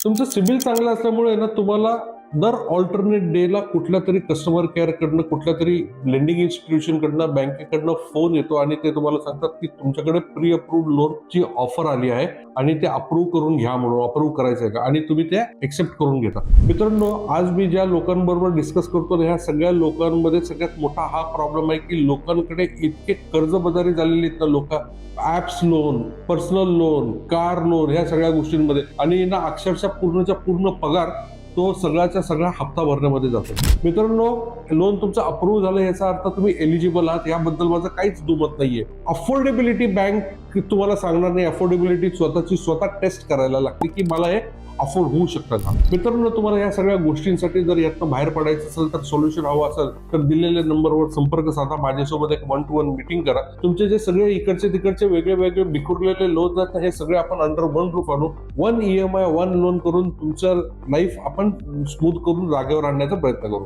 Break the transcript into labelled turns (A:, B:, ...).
A: तुमचं सिबिल चांगलं असल्यामुळे ना तुम्हाला दर ऑल्टरनेट डेला कुठल्या तरी कस्टमर केअर कडनं, कुठल्या तरी लेंडिंग इन्स्टिट्यूशन कडनं, बँकेकडनं फोन येतो आणि ते तुम्हाला सांगतात की तुमच्याकडे प्री अप्रूव्ड लोनची ऑफर आली आहे आणि ते अप्रूव्ह करून घ्या म्हणून. अप्रूव्ह करायचं आहे का, आणि तुम्ही ते एक्सेप्ट करून घेता. मित्रांनो, आज मी ज्या लोकांबरोबर डिस्कस करतो ह्या सगळ्या लोकांमध्ये सगळ्यात मोठा हा प्रॉब्लेम आहे की लोकांकडे इतके कर्जबाजारी झालेले आहेत ना लोक, apps loan, personal loan, car loan, ह्या सगळ्या गोष्टींमध्ये, आणि ना अक्षरशः पूर्णच्या पूर्ण पगार तो सगळ्याच्या सगळा हप्ता भरण्यामध्ये जातो. मित्रांनो, लोन तुमचं अप्रूव्ह झालं याचा अर्थ तुम्ही एलिजिबल आहात याबद्दल माझं काहीच दुमत नाहीये. अफोर्डेबिलिटी बँक तुम्हाला सांगणार नाही, अफोर्डेबिलिटी स्वतःची स्वतः टेस्ट करायला लागते की मला हे अफोर्ड होऊ शकतं का. मित्रांनो, तुम्हाला या सगळ्या गोष्टींसाठी जर यातनं बाहेर पडायचं असेल, तर सोल्युशन हवं असेल तर दिलेल्या नंबरवर संपर्क साधा, माझ्यासोबत एक 1-to-1 मीटिंग करा. तुमचे जे सगळे इकडचे तिकडचे वेगळे वेगळे बिखुरलेले लोन आहेत हे सगळे आपण अंडर वन रूफ आणू, 1 EMI 1 लोन करून तुमचं लाईफ आपण स्मूथ करून जागेवर आणण्याचा प्रयत्न करू.